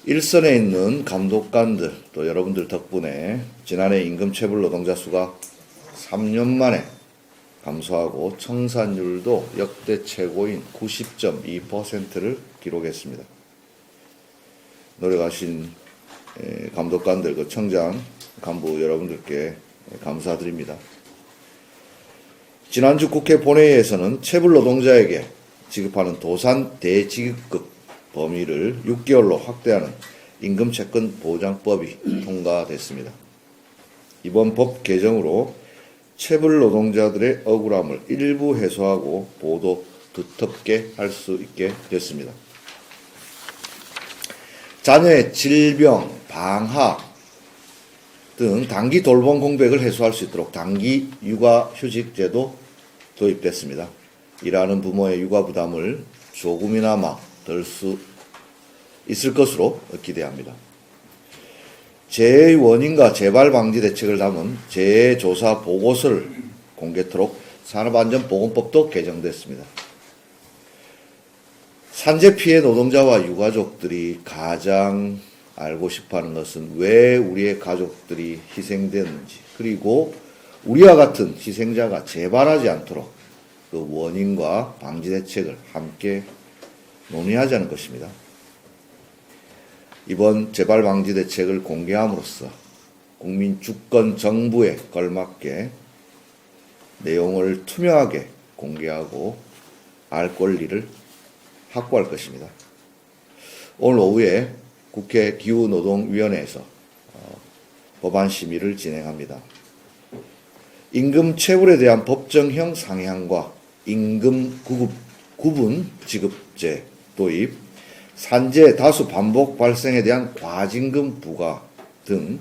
일선에 있는 감독관들 또 여러분들 덕분에 지난해 임금 체불 노동자 수가 3년 만에 감소하고 청산율도 역대 최고인 90.2%를 기록했습니다. 노력하신 감독관들, 그 청장, 간부 여러분들께 감사드립니다. 지난주 국회 본회의에서는 체불 노동자에게 지급하는 도산 대지급급 범위를 6개월로 확대하는 임금채권 보장법이 통과됐습니다. 이번 법 개정으로 체불 노동자들의 억울함을 일부 해소하고 보도 두텁게 할 수 있게 됐습니다. 자녀의 질병, 방학 등 단기 돌봄 공백을 해소할 수 있도록 단기 육아휴직제도 도입됐습니다. 일하는 부모의 육아 부담을 조금이나마 덜 수 있을 것으로 기대합니다. 재해의 원인과 재발 방지 대책을 담은 재해 조사 보고서를 공개토록 산업안전보건법도 개정됐습니다. 산재 피해 노동자와 유가족들이 가장 알고 싶어하는 것은 왜 우리의 가족들이 희생되는지, 그리고 우리와 같은 희생자가 재발하지 않도록 그 원인과 방지 대책을 함께 논의하자는 것입니다. 이번 재발 방지 대책을 공개함으로써 국민 주권 정부에 걸맞게 내용을 투명하게 공개하고 알 권리를 확보할 것입니다. 오늘 오후에 국회 기후노동위원회에서 법안 심의를 진행합니다. 임금 체불에 대한 법정형 상향과 임금 구분 지급제 도입, 산재 다수 반복 발생에 대한 과징금 부과 등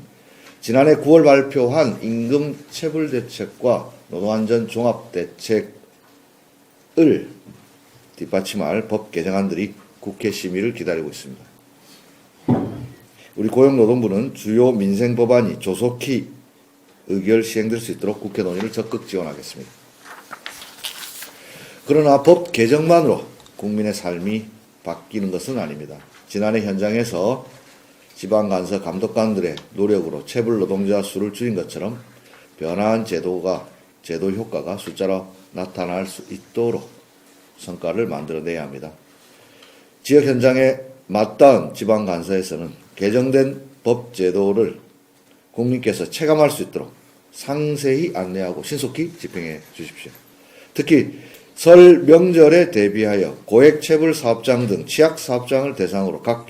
지난해 9월 발표한 임금 체불 대책과 노동안전 종합 대책을 뒷받침할 법 개정안들이 국회 심의를 기다리고 있습니다. 우리 고용노동부는 주요 민생 법안이 조속히 의결 시행될 수 있도록 국회 논의를 적극 지원하겠습니다. 그러나 법 개정만으로 국민의 삶이 바뀌는 것은 아닙니다. 지난해 현장에서 지방간서 감독관들의 노력으로 체불 노동자 수를 줄인 것처럼 변화한 제도 효과가 숫자로 나타날 수 있도록 성과를 만들어내야 합니다. 지역 현장에 맞닿은 지방간서에서는 개정된 법 제도를 국민께서 체감할 수 있도록 상세히 안내하고 신속히 집행해 주십시오. 특히 설 명절에 대비하여 고액체불 사업장 등 취약 사업장을 대상으로 각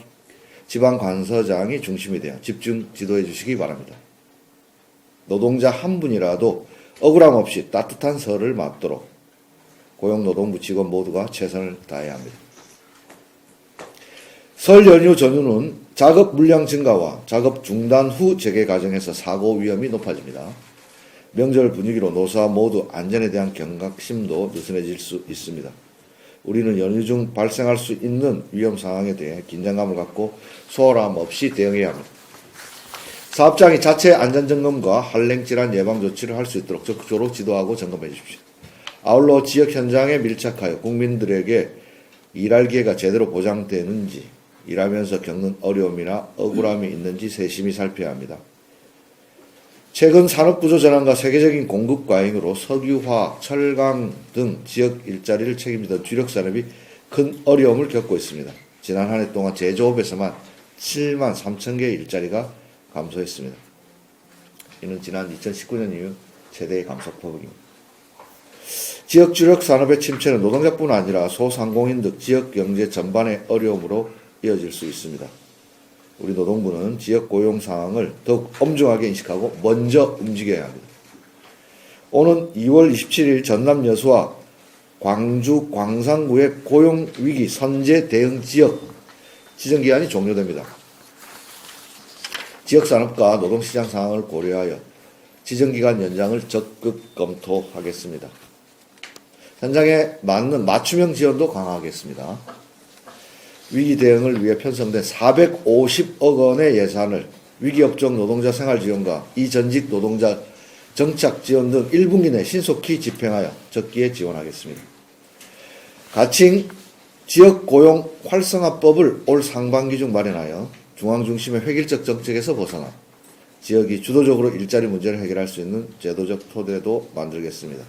지방관서장이 중심이 되어 집중 지도해 주시기 바랍니다. 노동자 한 분이라도 억울함 없이 따뜻한 설을 맞도록 고용노동부 직원 모두가 최선을 다해야 합니다. 설 연휴 전후는 작업 물량 증가와 작업 중단 후 재개 과정에서 사고 위험이 높아집니다. 명절 분위기로 노사 모두 안전에 대한 경각심도 느슨해질 수 있습니다. 우리는 연휴 중 발생할 수 있는 위험 상황에 대해 긴장감을 갖고 소홀함 없이 대응해야 합니다. 사업장이 자체 안전점검과 한랭질환 예방 조치를 할 수 있도록 적극적으로 지도하고 점검해 주십시오. 아울러 지역 현장에 밀착하여 국민들에게 일할 기회가 제대로 보장되는지, 일하면서 겪는 어려움이나 억울함이 있는지 세심히 살펴야 합니다. 최근 산업구조 전환과 세계적인 공급 과잉으로 석유, 화학, 철강 등 지역 일자리를 책임지던 주력산업이 큰 어려움을 겪고 있습니다. 지난 한 해 동안 제조업에서만 7만 3천 개의 일자리가 감소했습니다. 이는 지난 2019년 이후 최대의 감소폭입니다. 지역 주력 산업의 침체는 노동자뿐 아니라 소상공인 등 지역 경제 전반의 어려움으로 이어질 수 있습니다. 우리 노동부는 지역 고용 상황을 더욱 엄중하게 인식하고 먼저 움직여야 합니다. 오는 2월 27일 전남 여수와 광주 광산구의 고용위기 선제 대응 지역 지정기간이 종료됩니다. 지역산업과 노동시장 상황을 고려하여 지정기간 연장을 적극 검토하겠습니다. 현장에 맞는 맞춤형 지원도 강화하겠습니다. 위기 대응을 위해 편성된 450억 원의 예산을 위기업종 노동자 생활지원과 이전직 노동자 정착지원 등 1분기 내 신속히 집행하여 적기에 지원하겠습니다. 가칭 지역고용 활성화법을 올 상반기 중 마련하여 중앙 중심의 획일적 정책에서 벗어나 지역이 주도적으로 일자리 문제를 해결할 수 있는 제도적 토대도 만들겠습니다.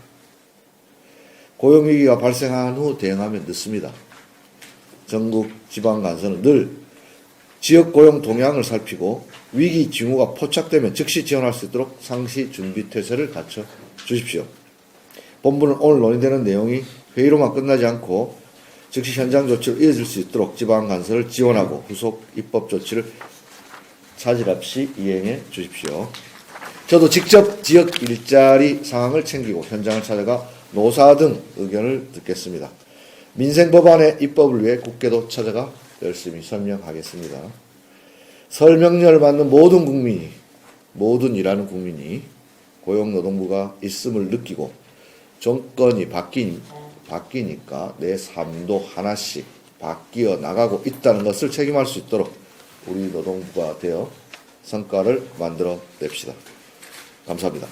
고용위기가 발생한 후 대응하면 늦습니다. 전국 지방간서는 늘 지역 고용 동향을 살피고 위기 징후가 포착되면 즉시 지원할 수 있도록 상시 준비 태세를 갖춰 주십시오. 본부는 오늘 논의되는 내용이 회의로만 끝나지 않고 즉시 현장 조치로 이어질 수 있도록 지방간서를 지원하고 후속 입법 조치를 차질 없이 이행해 주십시오. 저도 직접 지역 일자리 상황을 챙기고 현장을 찾아가 노사 등 의견을 듣겠습니다. 민생 법안의 입법을 위해 국회도 찾아가 열심히 설명하겠습니다. 설 명령을 받는 모든 일하는 국민이 고용노동부가 있음을 느끼고 정권이 바뀌니까 내 삶도 하나씩 바뀌어 나가고 있다는 것을 책임할 수 있도록 우리 노동부가 되어 성과를 만들어 냅시다. 감사합니다.